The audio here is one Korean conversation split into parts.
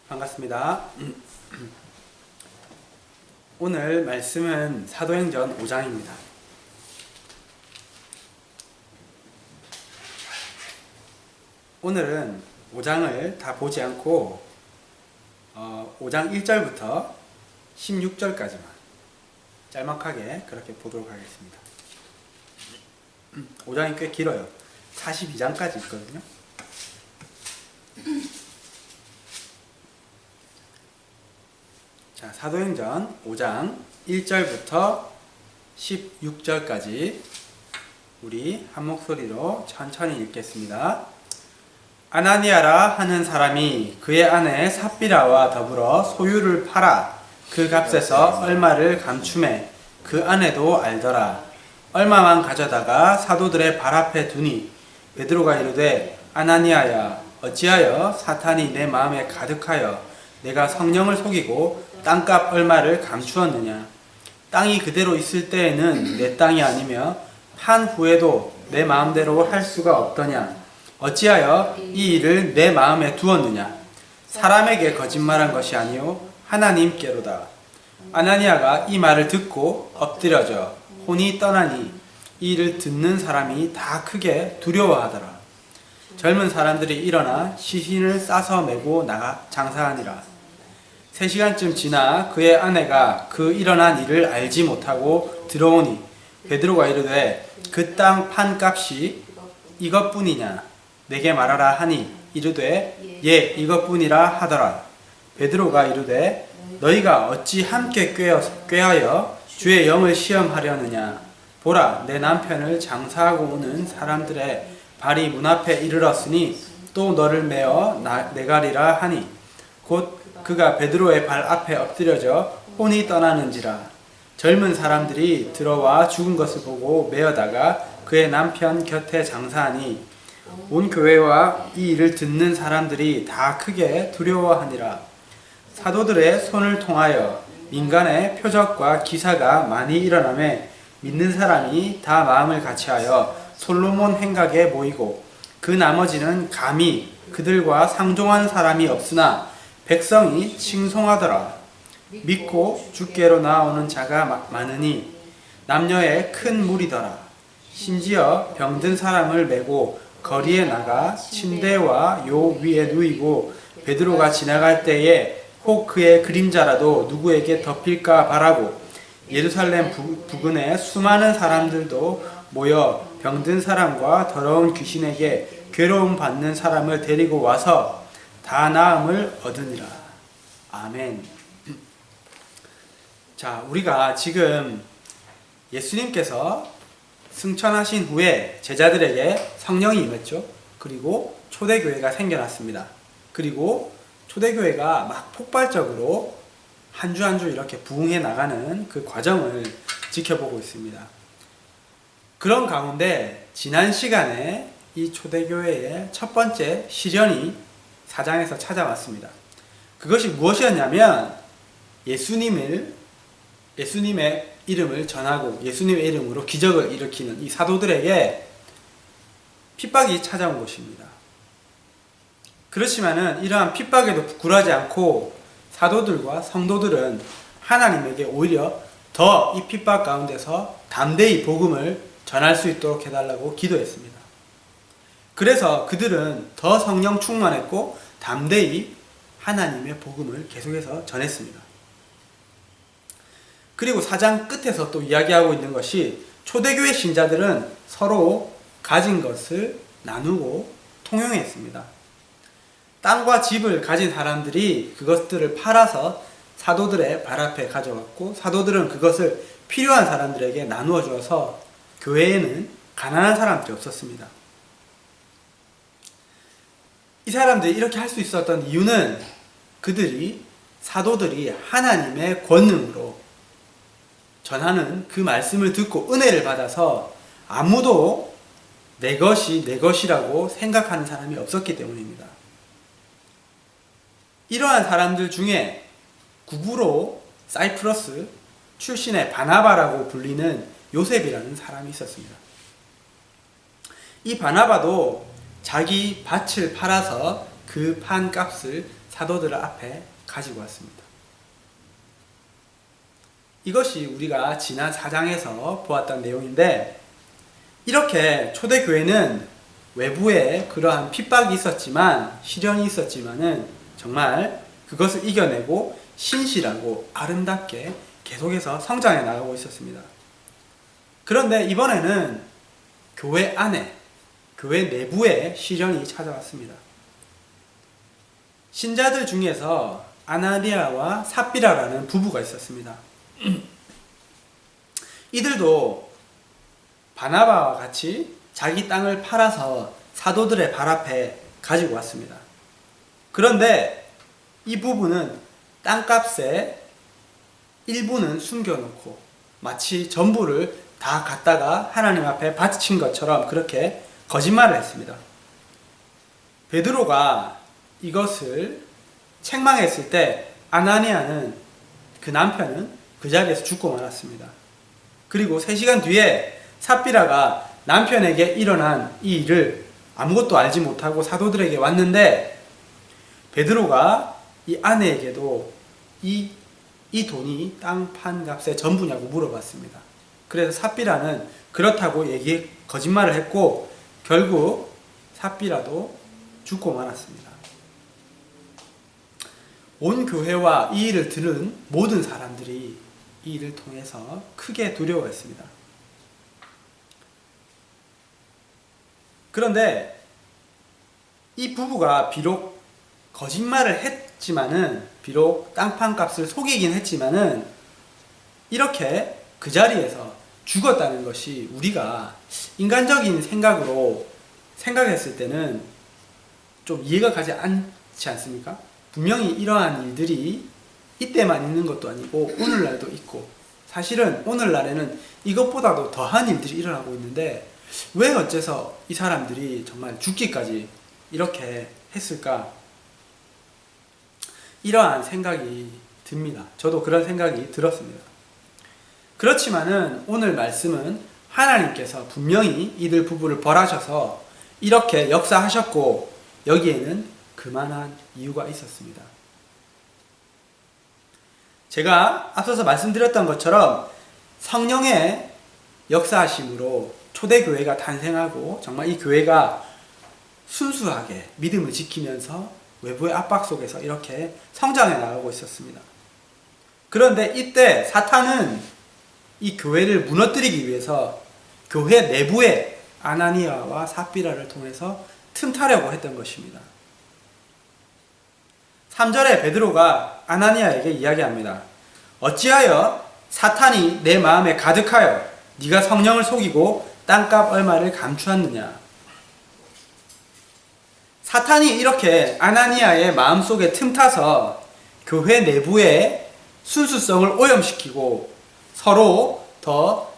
반갑습니다. 오늘 말씀은 사도행전 5장입니다. 오늘은 5장을 다 보지 않고 5장 1절부터 16절까지만 짤막하게 그렇게 보도록 하겠습니다. 5장이 꽤 길어요. 42장까지 있거든요. 자, 사도행전 5장 1절부터 16절까지 우리 한 목소리로 천천히 읽겠습니다. 아나니아라 하는 사람이 그의 아내 삽비라와 더불어 소유를 팔아 그 값에서 얼마를 감춤해 그 아내도 알더라. 얼마만 가져다가 사도들의 발 앞에 두니 베드로가 이르되 아나니아야 어찌하여 사탄이 내 마음에 가득하여 내가 성령을 속이고 땅값 얼마를 감추었느냐. 땅이 그대로 있을 때에는 내 땅이 아니며 판 후에도 내 마음대로 할 수가 없더냐. 어찌하여 이 일을 내 마음에 두었느냐. 사람에게 거짓말한 것이 아니요 하나님께로다. 아나니아가 이 말을 듣고 엎드려져 혼이 떠나니 이 일을 듣는 사람이 다 크게 두려워하더라. 젊은 사람들이 일어나 시신을 싸서 메고 나가 장사하니라. 3시간쯤 지나 그의 아내가 그 일어난 일을 알지 못하고 들어오니 베드로가 이르되 그 땅 판값이 이것뿐이냐 내게 말하라 하니 이르되 예 이것뿐이라 하더라. 베드로가 이르되 너희가 어찌 함께 꾀하여 주의 영을 시험하려느냐. 보라 내 남편을 장사하고 오는 사람들의 발이 문 앞에 이르렀으니 또 너를 메어 내가리라 하니 곧 그가 베드로의 발 앞에 엎드려져 혼이 떠나는지라. 젊은 사람들이 들어와 죽은 것을 보고 메어다가 그의 남편 곁에 장사하니 온 교회와 이 일을 듣는 사람들이 다 크게 두려워하니라. 사도들의 손을 통하여 민간의 표적과 기사가 많이 일어나매 믿는 사람이 다 마음을 같이하여 솔로몬 행각에 모이고 그 나머지는 감히 그들과 상종하는 사람이 없으나 백성이 칭송하더라. 믿고 주께로 나오는 자가 많으니 남녀의 큰 무리더라. 심지어 병든 사람을 메고 거리에 나가 침대와 요 위에 누이고 베드로가 지나갈 때에 혹 그의 그림자라도 누구에게 덮일까 바라고 예루살렘 부근에 수많은 사람들도 모여 병든 사람과 더러운 귀신에게 괴로움 받는 사람을 데리고 와서 다 나음을 얻으니라. 아멘. 자, 우리가 지금 예수님께서 승천하신 후에 제자들에게 성령이 임했죠. 그리고 초대교회가 생겨났습니다. 그리고 초대교회가 막 폭발적으로 한 주 한 주 이렇게 부흥해 나가는 그 과정을 지켜보고 있습니다. 그런 가운데 지난 시간에 이 초대교회의 첫 번째 시련이 4장에서 찾아왔습니다. 그것이 무엇이었냐면 예수님의 이름을 전하고 예수님의 이름으로 기적을 일으키는 이 사도들에게 핍박이 찾아온 것입니다. 그렇지만은 이러한 핍박에도 굴하지 않고 사도들과 성도들은 하나님에게 오히려 더 이 핍박 가운데서 담대히 복음을 전할 수 있도록 해달라고 기도했습니다. 그래서 그들은 더 성령 충만했고 담대히 하나님의 복음을 계속해서 전했습니다. 그리고 4장 끝에서 또 이야기하고 있는 것이 초대교회 신자들은 서로 가진 것을 나누고 통용했습니다. 땅과 집을 가진 사람들이 그것들을 팔아서 사도들의 발 앞에 가져왔고 사도들은 그것을 필요한 사람들에게 나누어 주어서 교회에는 가난한 사람들이 없었습니다. 이 사람들이 이렇게 할 수 있었던 이유는 사도들이 하나님의 권능으로 전하는 그 말씀을 듣고 은혜를 받아서 아무도 내 것이 내 것이라고 생각하는 사람이 없었기 때문입니다. 이러한 사람들 중에 구브로 사이프러스 출신의 바나바라고 불리는 요셉이라는 사람이 있었습니다. 이 바나바도 자기 밭을 팔아서 그 판 값을 사도들 앞에 가지고 왔습니다. 이것이 우리가 지난 4장에서 보았던 내용인데, 이렇게 초대교회는 외부에 그러한 핍박이 있었지만, 시련이 있었지만은 정말 그것을 이겨내고 신실하고 아름답게 계속해서 성장해 나가고 있었습니다. 그런데 이번에는 교회 안에, 교회 내부에 시련이 찾아왔습니다. 신자들 중에서 아나니아와 삽비라라는 부부가 있었습니다. 이들도 바나바와 같이 자기 땅을 팔아서 사도들의 발 앞에 가지고 왔습니다. 그런데 이 부부는 땅값의 일부는 숨겨놓고 마치 전부를 다 갖다가 하나님 앞에 바친 것처럼 그렇게 거짓말을 했습니다. 베드로가 이것을 책망했을 때 아나니아는, 그 남편은 그 자리에서 죽고 말았습니다. 그리고 3시간 뒤에 삽비라가 남편에게 일어난 이 일을 아무것도 알지 못하고 사도들에게 왔는데, 베드로가 이 아내에게도 이 돈이 땅 판 값의 전부냐고 물어봤습니다. 그래서 삽비라는 그렇다고 거짓말을 했고, 결국 삽비라도 죽고 말았습니다. 온 교회와 이 일을 들은 모든 사람들이 이 일을 통해서 크게 두려워했습니다. 그런데 이 부부가 비록 거짓말을 했지만은, 비록 땅판값을 속이긴 했지만은, 이렇게 그 자리에서 죽었다는 것이 우리가 인간적인 생각으로 생각했을 때는 좀 이해가 가지 않지 않습니까? 분명히 이러한 일들이 이때만 있는 것도 아니고 오늘날도 있고, 사실은 오늘날에는 이것보다도 더한 일들이 일어나고 있는데 왜 어째서 이 사람들이 정말 죽기까지 이렇게 했을까? 이러한 생각이 듭니다. 저도 그런 생각이 들었습니다. 그렇지만은 오늘 말씀은 하나님께서 분명히 이들 부부를 벌하셔서 이렇게 역사하셨고, 여기에는 그만한 이유가 있었습니다. 제가 앞서서 말씀드렸던 것처럼 성령의 역사하심으로 초대교회가 탄생하고, 정말 이 교회가 순수하게 믿음을 지키면서 외부의 압박 속에서 이렇게 성장해 나가고 있었습니다. 그런데 이때 사탄은 이 교회를 무너뜨리기 위해서 교회 내부에 아나니아와 삽비라를 통해서 틈타려고 했던 것입니다. 3절에 베드로가 아나니아에게 이야기합니다. 어찌하여 사탄이 내 마음에 가득하여 네가 성령을 속이고 땅값 얼마를 감추었느냐. 사탄이 이렇게 아나니아의 마음속에 틈타서 교회 내부의 순수성을 오염시키고, 서로 더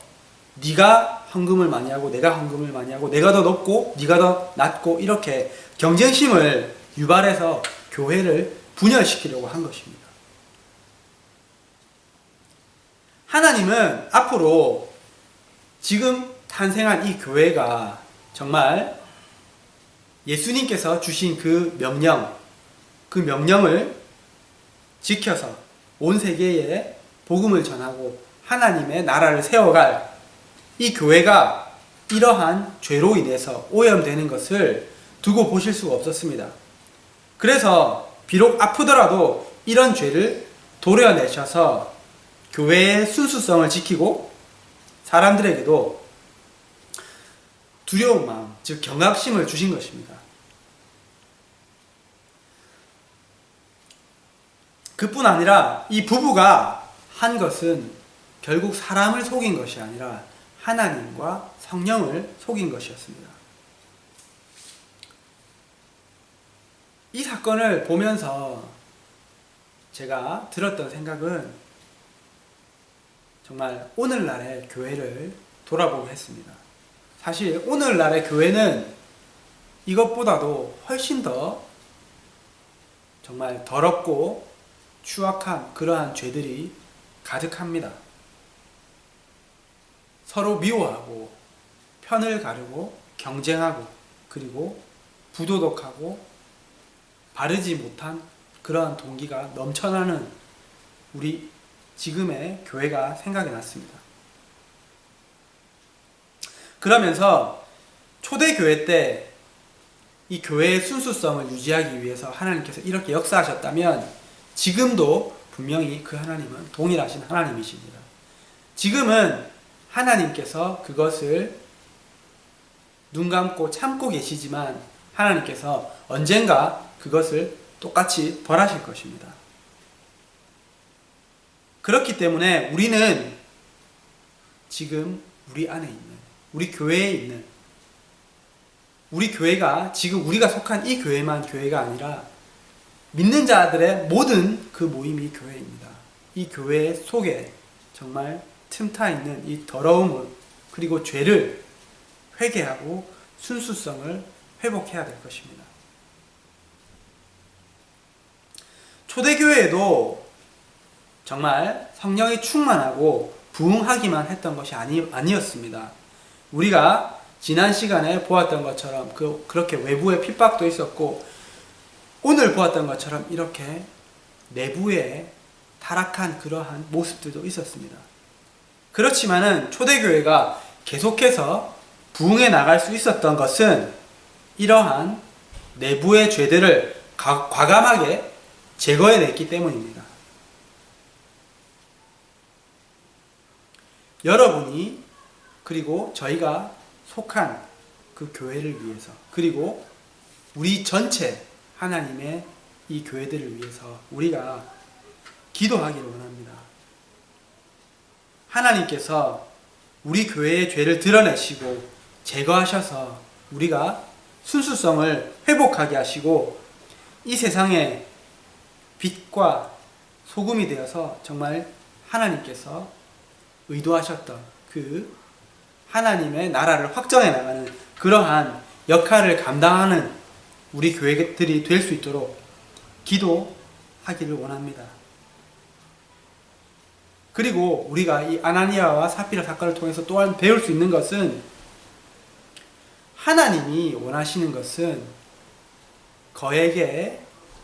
네가 헌금을 많이 하고 내가 헌금을 많이 하고, 내가 더 높고 네가 더 낮고, 이렇게 경쟁심을 유발해서 교회를 분열시키려고 한 것입니다. 하나님은 앞으로 지금 탄생한 이 교회가 정말 예수님께서 주신 그 명령을 지켜서 온 세계에 복음을 전하고 하나님의 나라를 세워갈 이 교회가 이러한 죄로 인해서 오염되는 것을 두고 보실 수가 없었습니다. 그래서 비록 아프더라도 이런 죄를 도려내셔서 교회의 순수성을 지키고 사람들에게도 두려운 마음, 즉 경각심을 주신 것입니다. 그뿐 아니라 이 부부가 한 것은 결국 사람을 속인 것이 아니라 하나님과 성령을 속인 것이었습니다. 이 사건을 보면서 제가 들었던 생각은 정말 오늘날의 교회를 돌아보게 했습니다. 사실 오늘날의 교회는 이것보다도 훨씬 더 정말 더럽고 추악한 그러한 죄들이 가득합니다. 서로 미워하고 편을 가르고 경쟁하고, 그리고 부도덕하고 바르지 못한 그러한 동기가 넘쳐나는 우리 지금의 교회가 생각이 났습니다. 그러면서 초대교회 때 이 교회의 순수성을 유지하기 위해서 하나님께서 이렇게 역사하셨다면 지금도 분명히 그 하나님은 동일하신 하나님이십니다. 지금은 하나님께서 그것을 눈 감고 참고 계시지만 하나님께서 언젠가 그것을 똑같이 벌하실 것입니다. 그렇기 때문에 우리는 지금 우리 안에 있는, 우리 교회에 있는, 우리 교회가 지금 우리가 속한 이 교회만 교회가 아니라 믿는 자들의 모든 그 모임이 교회입니다. 이 교회 속에 정말 틈타 있는 이 더러움을 그리고 죄를 회개하고 순수성을 회복해야 될 것입니다. 초대교회에도 정말 성령이 충만하고 부흥하기만 했던 것이 아니었습니다. 우리가 지난 시간에 보았던 것처럼 그렇게 외부의 핍박도 있었고 오늘 보았던 것처럼 이렇게 내부에 타락한 그러한 모습들도 있었습니다. 그렇지만은 초대교회가 계속해서 부흥해 나갈 수 있었던 것은 이러한 내부의 죄들을 과감하게 제거해냈기 때문입니다. 여러분이 그리고 저희가 속한 그 교회를 위해서 그리고 우리 전체 하나님의 이 교회들을 위해서 우리가 기도하기를 원합니다. 하나님께서 우리 교회의 죄를 드러내시고 제거하셔서 우리가 순수성을 회복하게 하시고 이 세상에 빛과 소금이 되어서 정말 하나님께서 의도하셨던 그 하나님의 나라를 확정해 나가는 그러한 역할을 감당하는 우리 교회들이 될 수 있도록 기도하기를 원합니다. 그리고 우리가 이 아나니아와 삽비라 사건을 통해서 또한 배울 수 있는 것은 하나님이 원하시는 것은 거에게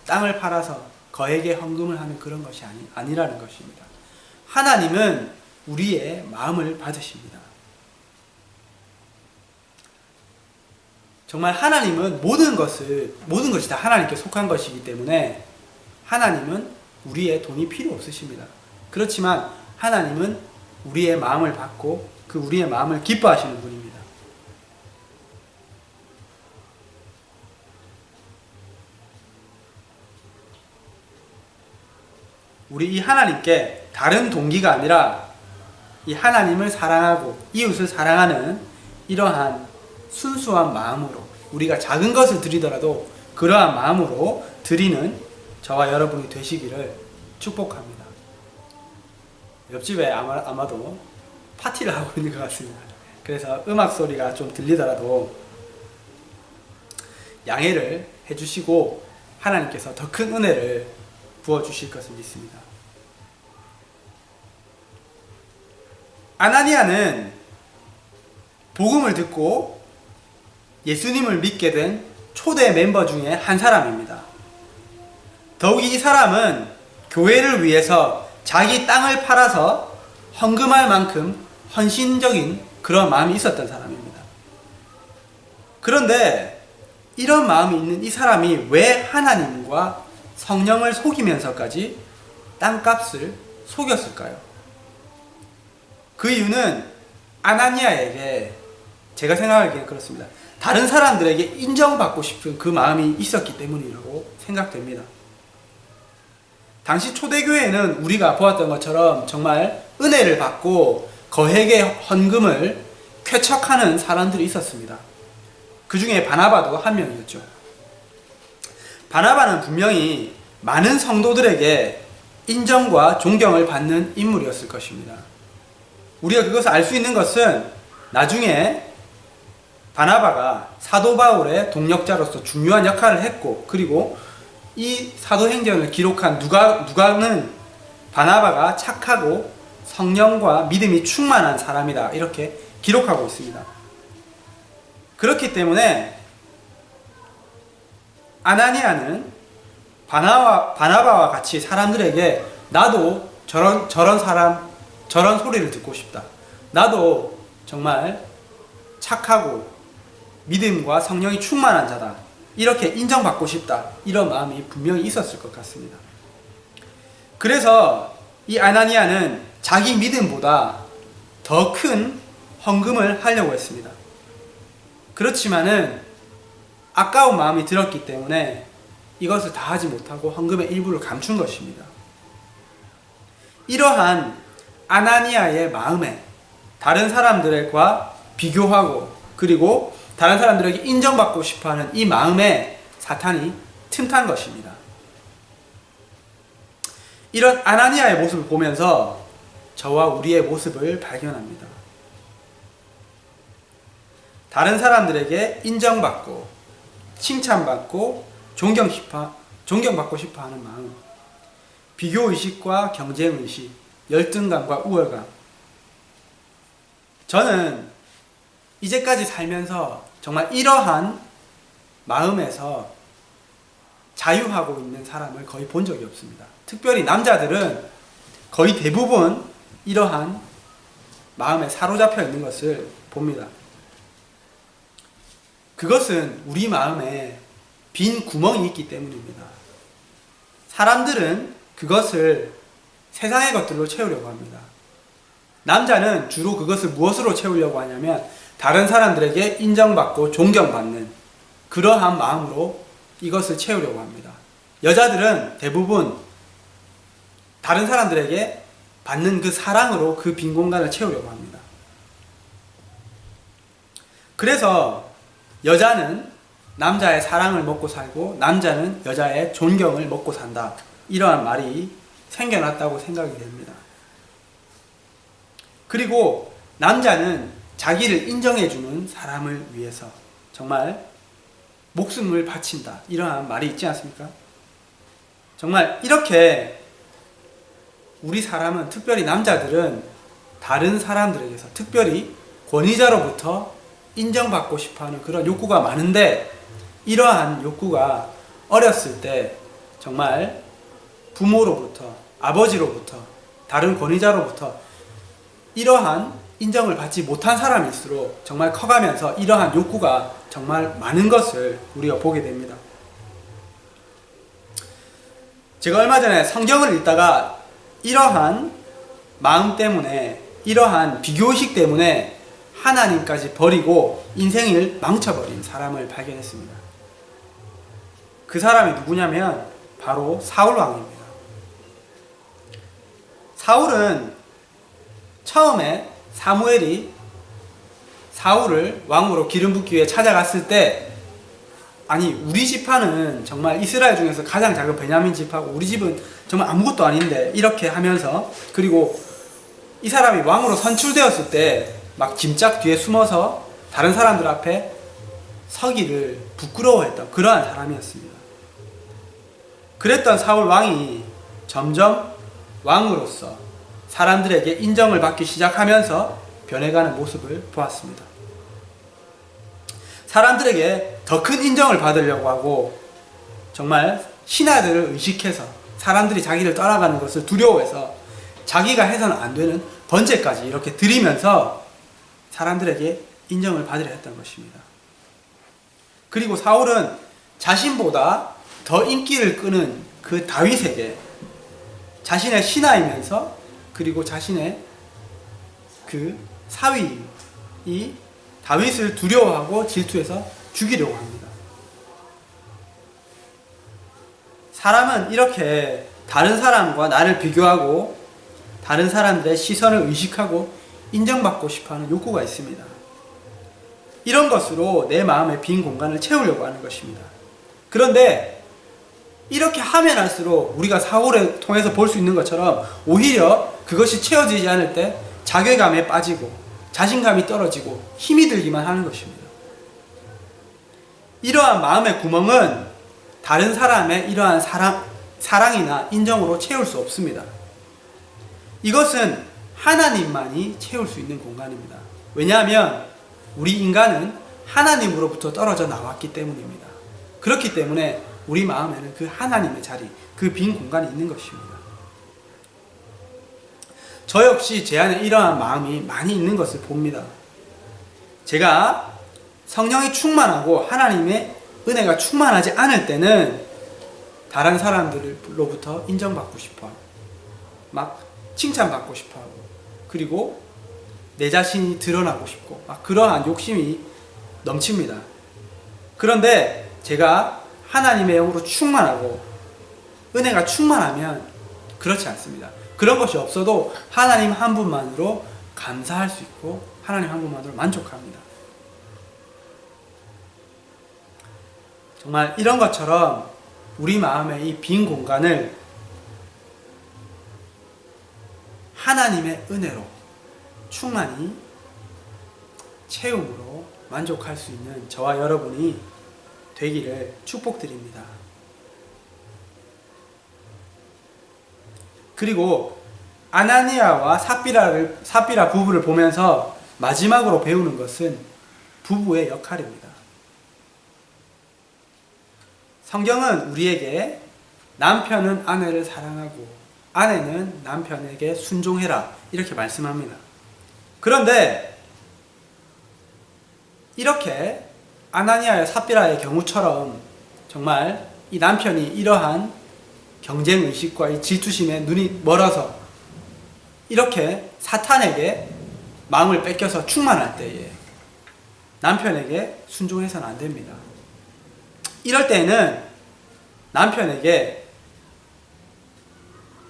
땅을 팔아서 거에게 헌금을 하는 그런 것이 아니라는 것입니다. 하나님은 우리의 마음을 받으십니다. 정말 하나님은 모든 것이 다 하나님께 속한 것이기 때문에 하나님은 우리의 돈이 필요 없으십니다. 그렇지만 하나님은 우리의 마음을 받고 그 우리의 마음을 기뻐하시는 분입니다. 우리 이 하나님께 다른 동기가 아니라 이 하나님을 사랑하고 이웃을 사랑하는 이러한 순수한 마음으로 우리가 작은 것을 드리더라도 그러한 마음으로 드리는 저와 여러분이 되시기를 축복합니다. 옆집에 아마도 파티를 하고 있는 것 같습니다. 그래서 음악 소리가 좀 들리더라도 양해를 해주시고 하나님께서 더 큰 은혜를 부어주실 것을 믿습니다. 아나니아는 복음을 듣고 예수님을 믿게 된 초대 멤버 중에 한 사람입니다. 더욱이 이 사람은 교회를 위해서 자기 땅을 팔아서 헌금할 만큼 헌신적인 그런 마음이 있었던 사람입니다. 그런데 이런 마음이 있는 이 사람이 왜 하나님과 성령을 속이면서까지 땅값을 속였을까요? 그 이유는 아나니아에게 제가 생각하기엔 그렇습니다. 다른 사람들에게 인정받고 싶은 그 마음이 있었기 때문이라고 생각됩니다. 당시 초대교회에는 우리가 보았던 것처럼 정말 은혜를 받고 거액의 헌금을 쾌척하는 사람들이 있었습니다. 그 중에 바나바도 한 명이었죠. 바나바는 분명히 많은 성도들에게 인정과 존경을 받는 인물이었을 것입니다. 우리가 그것을 알 수 있는 것은 나중에 바나바가 사도 바울의 동역자로서 중요한 역할을 했고 그리고 이 사도행전을 기록한 누가는 바나바가 착하고 성령과 믿음이 충만한 사람이다 이렇게 기록하고 있습니다. 그렇기 때문에 아나니아는 바나바와 같이 사람들에게 나도 저런 사람, 저런 소리를 듣고 싶다. 나도 정말 착하고 믿음과 성령이 충만한 자다. 이렇게 인정받고 싶다. 이런 마음이 분명히 있었을 것 같습니다. 그래서 이 아나니아는 자기 믿음보다 더 큰 헌금을 하려고 했습니다. 그렇지만은 아까운 마음이 들었기 때문에 이것을 다 하지 못하고 헌금의 일부를 감춘 것입니다. 이러한 아나니아의 마음에 다른 사람들과 비교하고 그리고 다른 사람들에게 인정받고 싶어하는 이 마음에 사탄이 틈탄 것입니다. 이런 아나니아의 모습을 보면서 저와 우리의 모습을 발견합니다. 다른 사람들에게 인정받고 칭찬받고 존경받고 싶어하는 마음, 비교의식과 경쟁의식, 열등감과 우월감. 저는 이제까지 살면서 정말 이러한 마음에서 자유하고 있는 사람을 거의 본 적이 없습니다. 특별히 남자들은 거의 대부분 이러한 마음에 사로잡혀 있는 것을 봅니다. 그것은 우리 마음에 빈 구멍이 있기 때문입니다. 사람들은 그것을 세상의 것들로 채우려고 합니다. 남자는 주로 그것을 무엇으로 채우려고 하냐면 다른 사람들에게 인정받고 존경받는 그러한 마음으로 이것을 채우려고 합니다. 여자들은 대부분 다른 사람들에게 받는 그 사랑으로 그 빈 공간을 채우려고 합니다. 그래서 여자는 남자의 사랑을 먹고 살고 남자는 여자의 존경을 먹고 산다. 이러한 말이 생겨났다고 생각이 됩니다. 그리고 남자는 자기를 인정해주는 사람을 위해서 정말 목숨을 바친다. 이러한 말이 있지 않습니까? 정말 이렇게 우리 사람은, 특별히 남자들은 다른 사람들에게서, 특별히 권위자로부터 인정받고 싶어하는 그런 욕구가 많은데, 이러한 욕구가 어렸을 때 정말 부모로부터, 아버지로부터, 다른 권위자로부터 이러한 인정을 받지 못한 사람일수록 정말 커가면서 이러한 욕구가 정말 많은 것을 우리가 보게 됩니다. 제가 얼마 전에 성경을 읽다가 이러한 마음 때문에, 이러한 비교의식 때문에 하나님까지 버리고 인생을 망쳐버린 사람을 발견했습니다. 그 사람이 누구냐면 바로 사울 왕입니다. 사울은 처음에 사무엘이 사울을 왕으로 기름 붓기 위해 찾아갔을 때, 아니 우리 지파는 정말 이스라엘 중에서 가장 작은 베냐민 지파고 우리 집은 정말 아무것도 아닌데, 이렇게 하면서, 그리고 이 사람이 왕으로 선출되었을 때 막 짐짝 뒤에 숨어서 다른 사람들 앞에 서기를 부끄러워했던 그러한 사람이었습니다. 그랬던 사울 왕이 점점 왕으로서 사람들에게 인정을 받기 시작하면서 변해가는 모습을 보았습니다. 사람들에게 더 큰 인정을 받으려고 하고 정말 신하들을 의식해서 사람들이 자기를 따라가는 것을 두려워해서 자기가 해서는 안 되는 번제까지 이렇게 드리면서 사람들에게 인정을 받으려 했던 것입니다. 그리고 사울은 자신보다 더 인기를 끄는 그 다윗에게 자신의 신하이면서, 그리고 자신의 그 사위 이 다윗을 두려워하고 질투해서 죽이려고 합니다. 사람은 이렇게 다른 사람과 나를 비교하고 다른 사람들의 시선을 의식하고 인정받고 싶어하는 욕구가 있습니다. 이런 것으로 내 마음의 빈 공간을 채우려고 하는 것입니다. 그런데 이렇게 하면 할수록 우리가 사울을 통해서 볼 수 있는 것처럼 오히려 그것이 채워지지 않을 때 자괴감에 빠지고 자신감이 떨어지고 힘이 들기만 하는 것입니다. 이러한 마음의 구멍은 다른 사람의 이러한 사랑이나 인정으로 채울 수 없습니다. 이것은 하나님만이 채울 수 있는 공간입니다. 왜냐하면 우리 인간은 하나님으로부터 떨어져 나왔기 때문입니다. 그렇기 때문에 우리 마음에는 그 하나님의 자리, 그 빈 공간이 있는 것입니다. 저 역시 제 안에 이러한 마음이 많이 있는 것을 봅니다. 제가 성령이 충만하고 하나님의 은혜가 충만하지 않을 때는 다른 사람들로부터 인정받고 싶어하고 막 칭찬받고 싶어하고 그리고 내 자신이 드러나고 싶고 막 그러한 욕심이 넘칩니다. 그런데 제가 하나님의 영으로 충만하고 은혜가 충만하면 그렇지 않습니다. 그런 것이 없어도 하나님 한 분만으로 감사할 수 있고 하나님 한 분만으로 만족합니다. 정말 이런 것처럼 우리 마음의 이 빈 공간을 하나님의 은혜로 충만히 채움으로 만족할 수 있는 저와 여러분이 되기를 축복드립니다. 그리고 아나니아와 삽비라 부부를 보면서 마지막으로 배우는 것은 부부의 역할입니다. 성경은 우리에게 남편은 아내를 사랑하고 아내는 남편에게 순종해라 이렇게 말씀합니다. 그런데 이렇게 아나니아와 삽비라의 경우처럼 정말 이 남편이 이러한 경쟁의식과 이 질투심에 눈이 멀어서 이렇게 사탄에게 마음을 뺏겨서 충만할 때에 남편에게 순종해서는 안 됩니다. 이럴 때에는 남편에게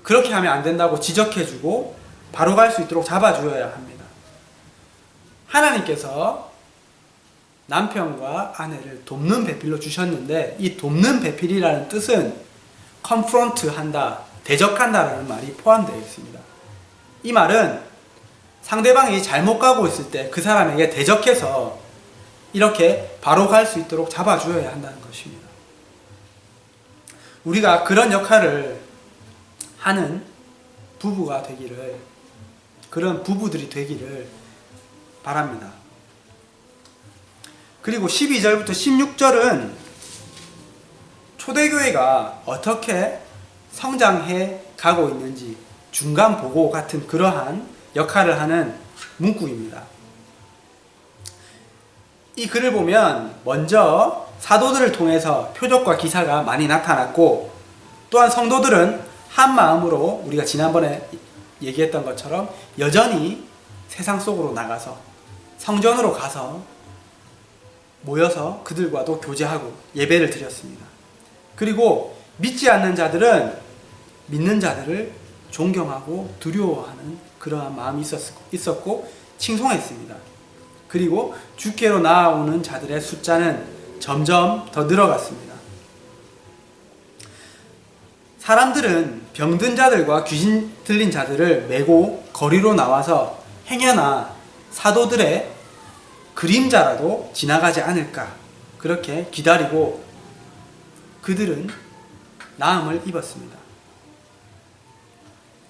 그렇게 하면 안 된다고 지적해주고 바로 갈 수 있도록 잡아주어야 합니다. 하나님께서 남편과 아내를 돕는 배필로 주셨는데 이 돕는 배필이라는 뜻은 confront 한다, 대적한다라는 말이 포함되어 있습니다. 이 말은 상대방이 잘못 가고 있을 때 그 사람에게 대적해서 이렇게 바로 갈 수 있도록 잡아주어야 한다는 것입니다. 우리가 그런 역할을 하는 부부가 되기를, 그런 부부들이 되기를 바랍니다. 그리고 12절부터 16절은 초대교회가 어떻게 성장해 가고 있는지 중간 보고 같은 그러한 역할을 하는 문구입니다. 이 글을 보면 먼저 사도들을 통해서 표적과 기사가 많이 나타났고 또한 성도들은 한 마음으로 우리가 지난번에 얘기했던 것처럼 여전히 세상 속으로 나가서 성전으로 가서 모여서 그들과도 교제하고 예배를 드렸습니다. 그리고 믿지 않는 자들은 믿는 자들을 존경하고 두려워하는 그러한 마음이 있었고 칭송했습니다. 그리고 주께로 나아오는 자들의 숫자는 점점 더 늘어갔습니다. 사람들은 병든 자들과 귀신 들린 자들을 메고 거리로 나와서 행여나 사도들의 그림자라도 지나가지 않을까 그렇게 기다리고 그들은 나음을 입었습니다.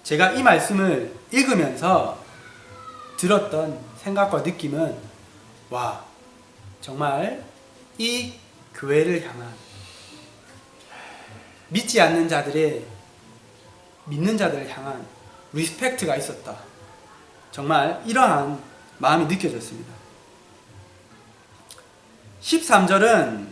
제가 이 말씀을 읽으면서 들었던 생각과 느낌은 와, 정말 이 교회를 향한 믿지 않는 자들의 믿는 자들을 향한 리스펙트가 있었다. 정말 이러한 마음이 느껴졌습니다. 13절은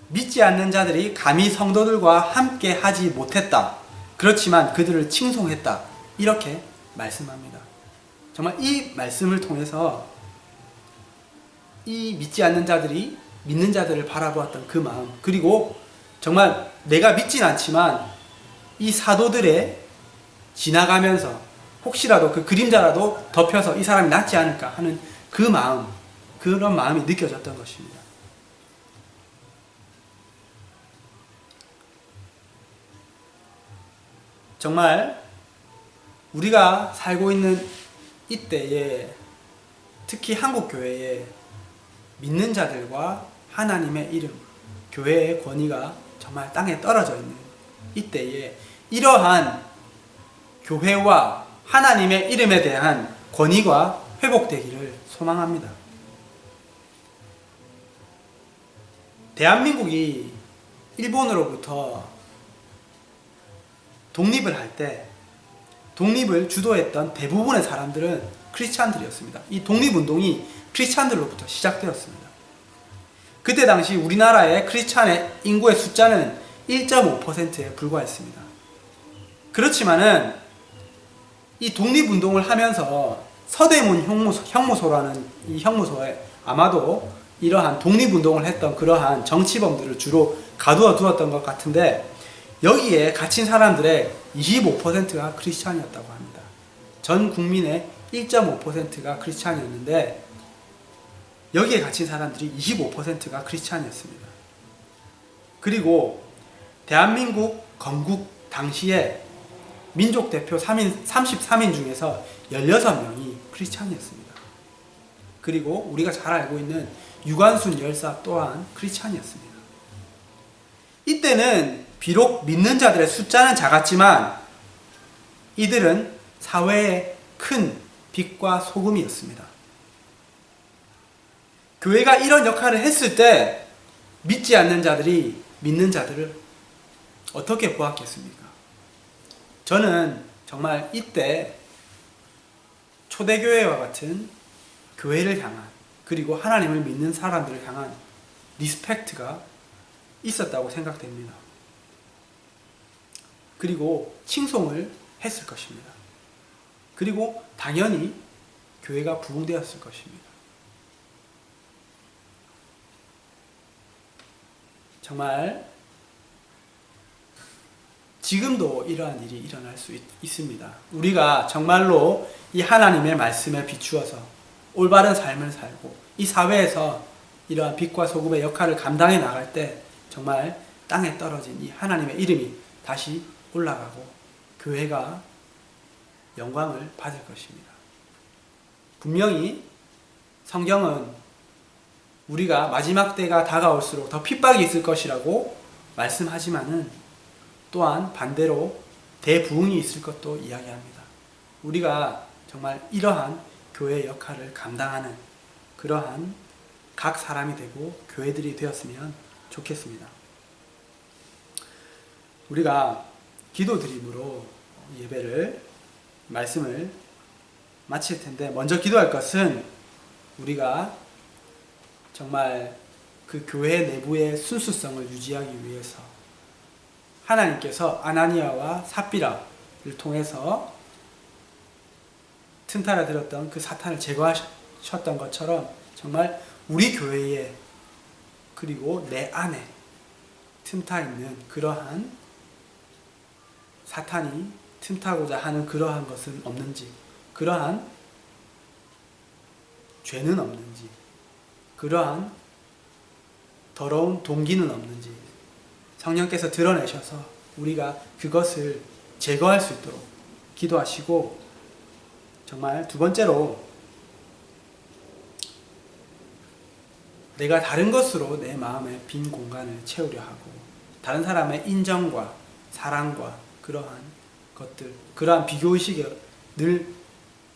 믿지 않는 자들이 감히 성도들과 함께 하지 못했다. 그렇지만 그들을 칭송했다. 이렇게 말씀합니다. 정말 이 말씀을 통해서 이 믿지 않는 자들이 믿는 자들을 바라보았던 그 마음, 그리고 정말 내가 믿진 않지만 이 사도들의 지나가면서 혹시라도 그 그림자라도 덮여서 이 사람이 낫지 않을까 하는 그 마음, 그런 마음이 느껴졌던 것입니다. 정말 우리가 살고 있는 이때에 특히 한국교회에 믿는 자들과 하나님의 이름, 교회의 권위가 정말 땅에 떨어져 있는 이때에 이러한 교회와 하나님의 이름에 대한 권위가 회복되기를 소망합니다. 대한민국이 일본으로부터 독립을 할 때 독립을 주도했던 대부분의 사람들은 크리스찬들이었습니다. 이 독립운동이 크리스찬들로부터 시작되었습니다. 그때 당시 우리나라의 크리스찬의 인구의 숫자는 1.5%에 불과했습니다. 그렇지만은 이 독립운동을 하면서 서대문 형무소라는 이 형무소에 아마도 이러한 독립운동을 했던 그러한 정치범들을 주로 가두어 두었던 것 같은데, 여기에 갇힌 사람들의 25%가 크리스찬이었다고 합니다. 전 국민의 1.5%가 크리스찬이었는데 여기에 갇힌 사람들이 25%가 크리스찬이었습니다. 그리고 대한민국 건국 당시에 민족 대표 33인 중에서 16명이 크리스찬이었습니다. 그리고 우리가 잘 알고 있는 유관순 열사 또한 크리스찬이었습니다. 이때는 비록 믿는 자들의 숫자는 작았지만 이들은 사회의 큰 빛과 소금이었습니다. 교회가 이런 역할을 했을 때 믿지 않는 자들이 믿는 자들을 어떻게 보았겠습니까? 저는 정말 이때 초대교회와 같은 교회를 향한, 그리고 하나님을 믿는 사람들을 향한 리스펙트가 있었다고 생각됩니다. 그리고 칭송을 했을 것입니다. 그리고 당연히 교회가 부흥되었을 것입니다. 정말 지금도 이러한 일이 일어날 수 있습니다. 우리가 정말로 이 하나님의 말씀에 비추어서 올바른 삶을 살고 이 사회에서 이러한 빛과 소금의 역할을 감당해 나갈 때 정말 땅에 떨어진 이 하나님의 이름이 다시 올라가고 교회가 영광을 받을 것입니다. 분명히 성경은 우리가 마지막 때가 다가올수록 더 핍박이 있을 것이라고 말씀하지만은 또한 반대로 대부흥이 있을 것도 이야기합니다. 우리가 정말 이러한 교회의 역할을 감당하는 그러한 각 사람이 되고 교회들이 되었으면 좋겠습니다. 우리가 기도드림으로 예배를, 말씀을 마칠 텐데, 먼저 기도할 것은 우리가 정말 그 교회 내부의 순수성을 유지하기 위해서 하나님께서 아나니아와 삽비라를 통해서 틈타려 들었던 그 사탄을 제거하셨던 것처럼 정말 우리 교회에, 그리고 내 안에 틈타 있는 그러한 사탄이 틈타고자 하는 그러한 것은 없는지, 그러한 죄는 없는지, 그러한 더러운 동기는 없는지 성령께서 드러내셔서 우리가 그것을 제거할 수 있도록 기도하시고, 정말 두 번째로 내가 다른 것으로 내 마음의 빈 공간을 채우려 하고 다른 사람의 인정과 사랑과 그러한 것들, 그러한 비교의식에 늘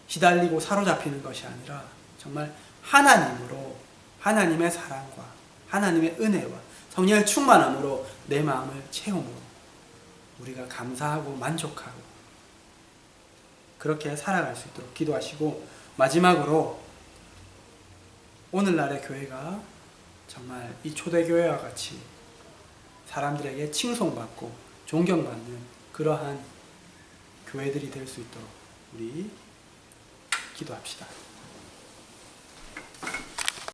시달리고 사로잡히는 것이 아니라 정말 하나님으로, 하나님의 사랑과 하나님의 은혜와 성령의 충만함으로 내 마음을 채움으로 우리가 감사하고 만족하고 그렇게 살아갈 수 있도록 기도하시고, 마지막으로 오늘날의 교회가 정말 이 초대교회와 같이 사람들에게 칭송받고 존경받는 그러한 교회들이 될 수 있도록 우리 기도합시다.